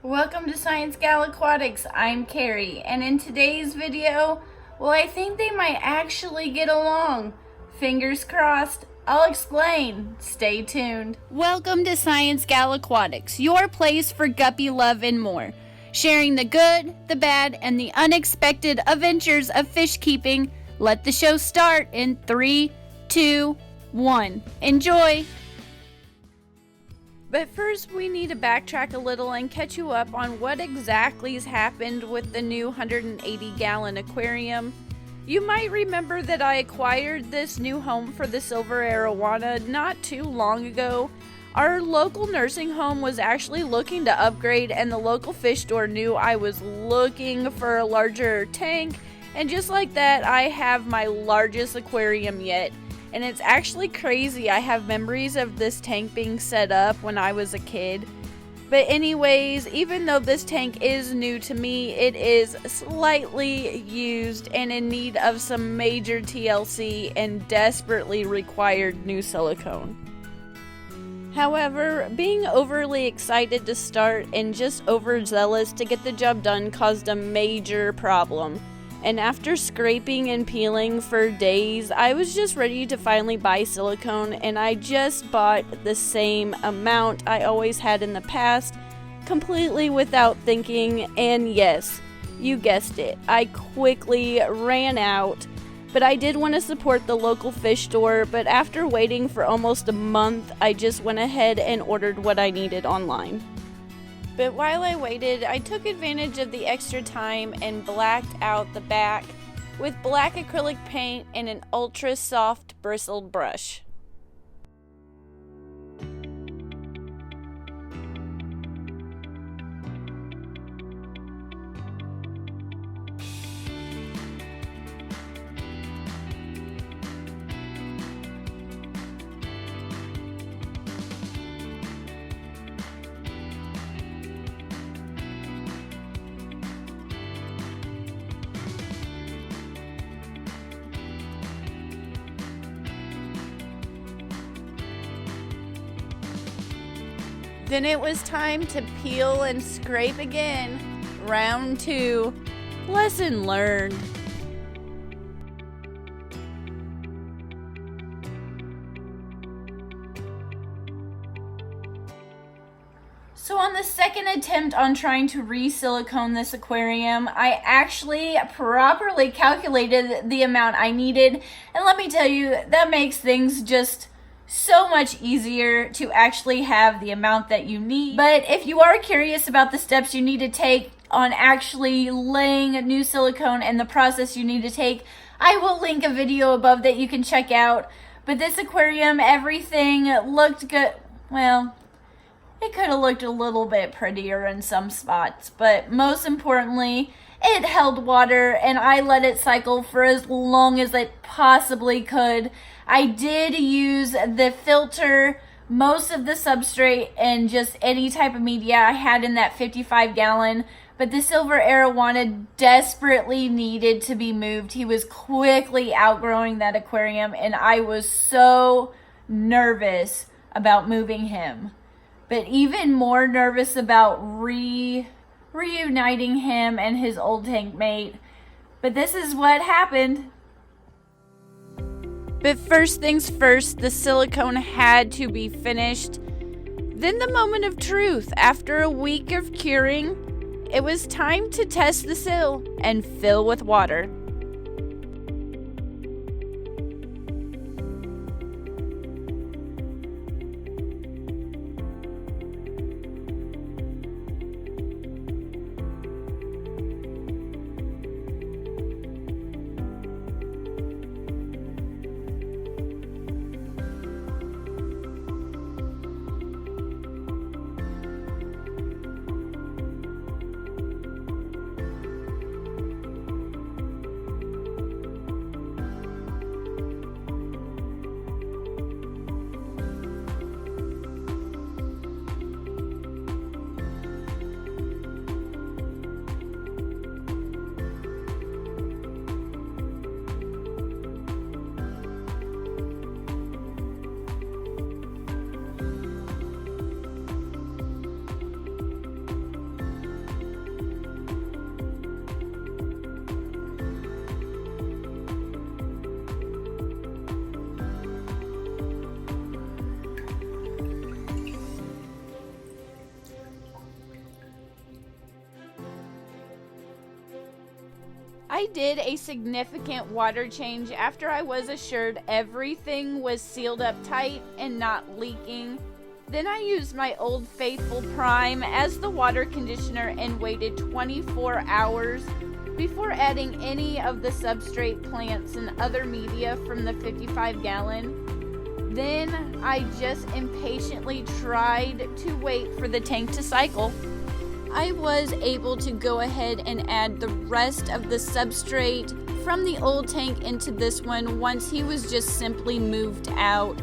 Welcome to Science Gal Aquatics. I'm Kerri, and in today's video, well, I think they might actually get along. Fingers crossed. I'll explain. Stay tuned. Welcome to Science Gal Aquatics, your place for guppy love and more. Sharing the good, the bad, and the unexpected adventures of fish keeping. Let the show start in 3, 2, 1. Enjoy! But first, we need to backtrack a little and catch you up on what exactly has happened with the new 180-gallon aquarium. You might remember that I acquired this new home for the silver arowana not too long ago. Our local nursing home was actually looking to upgrade, and the local fish store knew I was looking for a larger tank, and just like that, I have my largest aquarium yet. And it's actually crazy. I have memories of this tank being set up when I was a kid. But anyways, even though this tank is new to me, it is slightly used and in need of some major TLC and desperately required new silicone. However, being overly excited to start and just overzealous to get the job done caused a major problem. And after scraping and peeling for days, I was just ready to finally buy silicone, and I just bought the same amount I always had in the past, completely without thinking, and yes, you guessed it, I quickly ran out. But I did want to support the local fish store, but after waiting for almost a month, I just went ahead and ordered what I needed online. But while I waited, I took advantage of the extra time and blacked out the back with black acrylic paint and an ultra soft bristled brush. Then it was time to peel and scrape again. Round 2. Lesson learned. So on the second attempt on trying to re-silicone this aquarium, I actually properly calculated the amount I needed. And let me tell you, that makes things just so much easier to actually have the amount that you need. But if you are curious about the steps you need to take on actually laying new silicone and the process you need to take, I will link a video above that you can check out. But this aquarium, everything looked good. Well, it could have looked a little bit prettier in some spots, but most importantly, it held water and I let it cycle for as long as it possibly could. I did use the filter, most of the substrate, and just any type of media I had in that 55-gallon. But the silver arowana desperately needed to be moved. He was quickly outgrowing that aquarium, and I was so nervous about moving him. But even more nervous about reuniting him and his old tank mate. But this is what happened. But first things first, the silicone had to be finished. Then the moment of truth. After a week of curing, it was time to test the sil and fill with water. I did a significant water change after I was assured everything was sealed up tight and not leaking. Then I used my Old Faithful Prime as the water conditioner and waited 24 hours before adding any of the substrate plants and other media from the 55-gallon. Then I just impatiently tried to wait for the tank to cycle. I was able to go ahead and add the rest of the substrate from the old tank into this one once he was just simply moved out,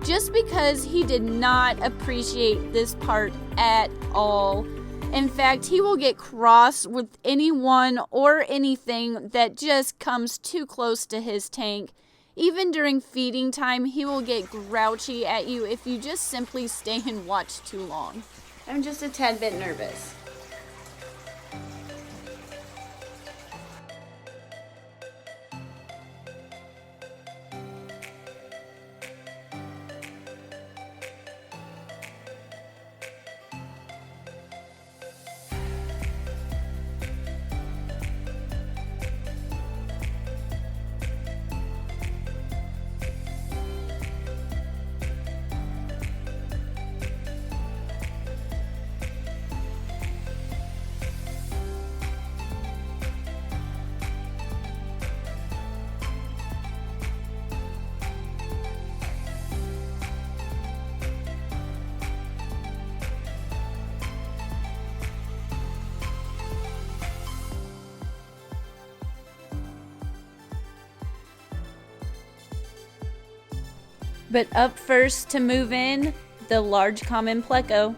just because he did not appreciate this part at all. In fact, he will get cross with anyone or anything that just comes too close to his tank. Even during feeding time, he will get grouchy at you if you just simply stay and watch too long. I'm just a tad bit nervous. But up first to move in, the large common pleco.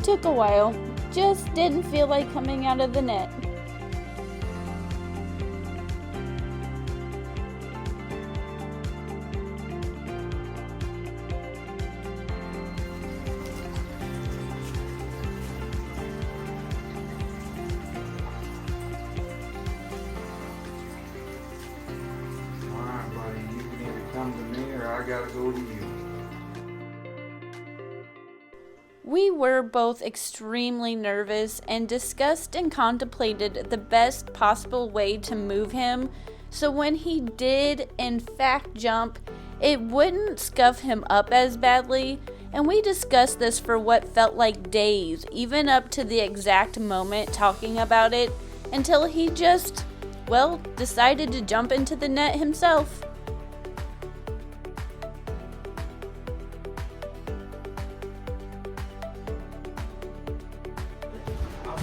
Took a while, just didn't feel like coming out of the net. Alright, buddy, you can either come to me or I gotta go to you. We were both extremely nervous and discussed and contemplated the best possible way to move him, so when he did in fact jump, it wouldn't scuff him up as badly, and we discussed this for what felt like days, even up to the exact moment talking about it, until he just, decided to jump into the net himself.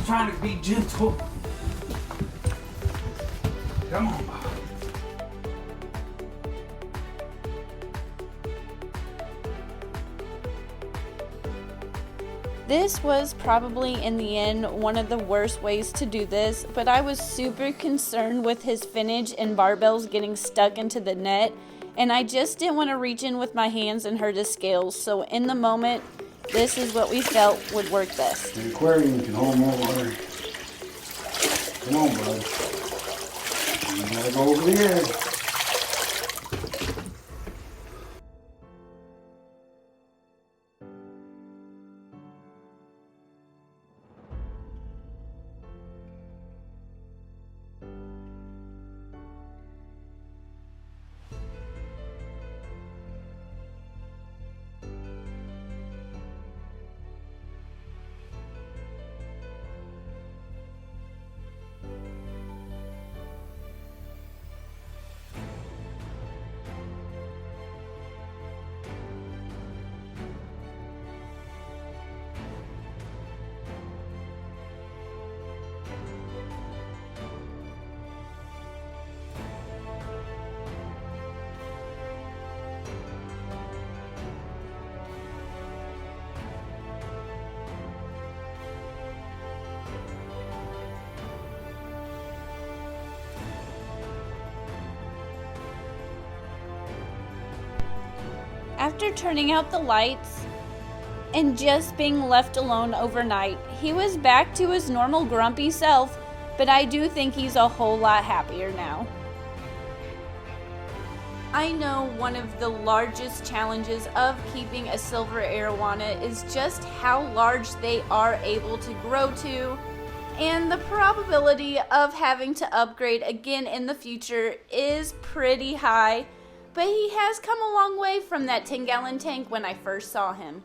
Trying to be gentle. Come on, Bob. This was probably in the end one of the worst ways to do this, but I was super concerned with his finnage and barbells getting stuck into the net, and I just didn't want to reach in with my hands and hurt his scales, so in the moment, this is what we felt would work best. The aquarium can hold more water. Come on, bud. You gotta go over the edge. After turning out the lights and just being left alone overnight, he was back to his normal grumpy self, but I do think he's a whole lot happier now. I know one of the largest challenges of keeping a silver arowana is just how large they are able to grow to, and the probability of having to upgrade again in the future is pretty high, but he has come a long way from that 10-gallon tank when I first saw him.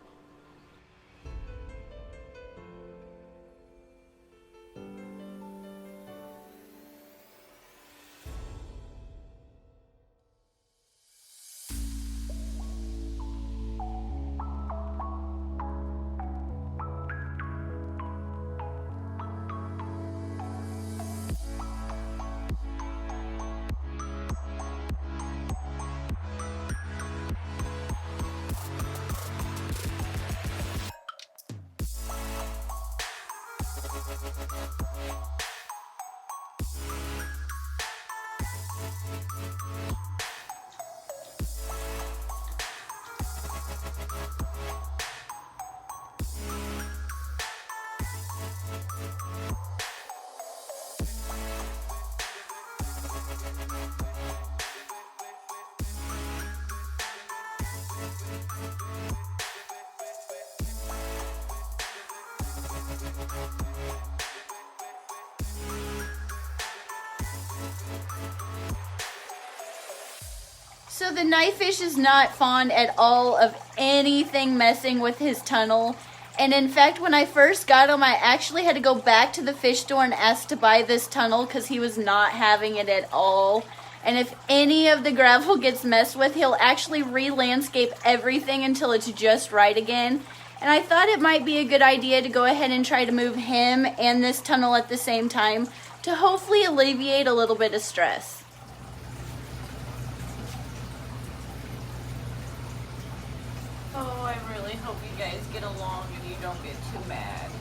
So the knifefish is not fond at all of anything messing with his tunnel. And in fact, when I first got him, I actually had to go back to the fish store and ask to buy this tunnel because he was not having it at all. And if any of the gravel gets messed with, he'll actually re-landscape everything until it's just right again. And I thought it might be a good idea to go ahead and try to move him and this tunnel at the same time to hopefully alleviate a little bit of stress. Oh, I really hope you guys get along and you don't get too mad.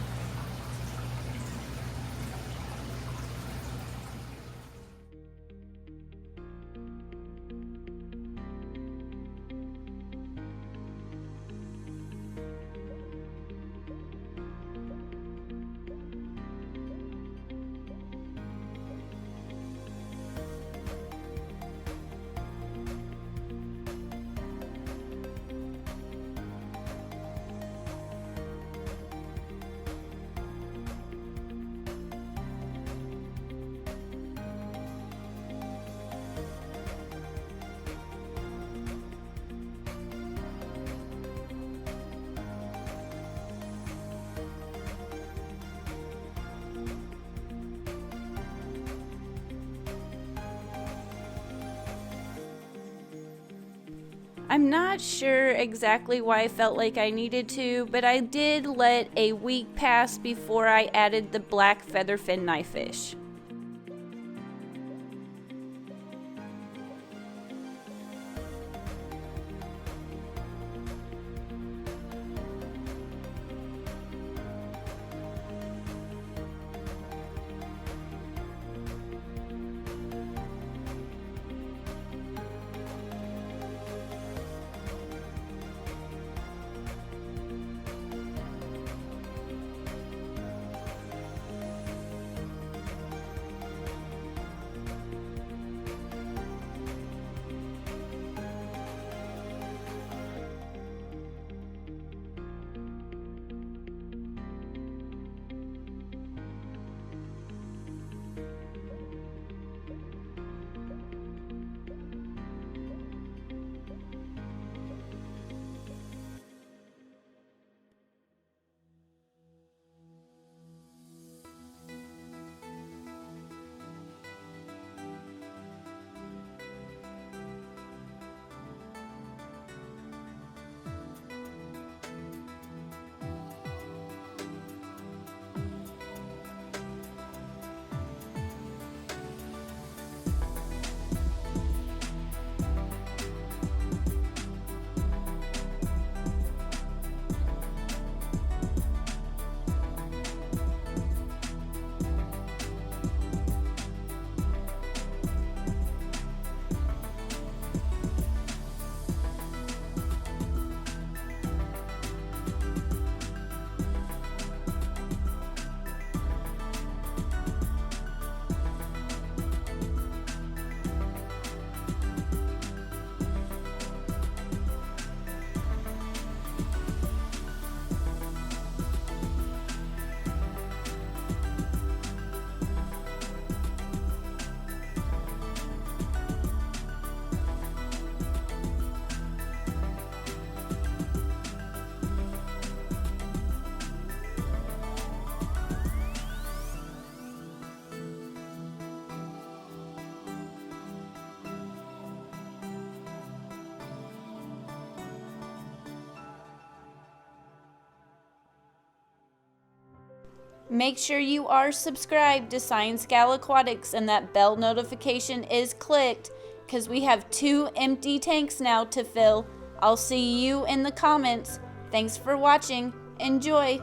I'm not sure exactly why I felt like I needed to, but I did let a week pass before I added the black featherfin knifefish. Make sure you are subscribed to Science Gal Aquatics and that bell notification is clicked, because we have 2 empty tanks now to fill. I'll see you in the comments. Thanks for watching. Enjoy.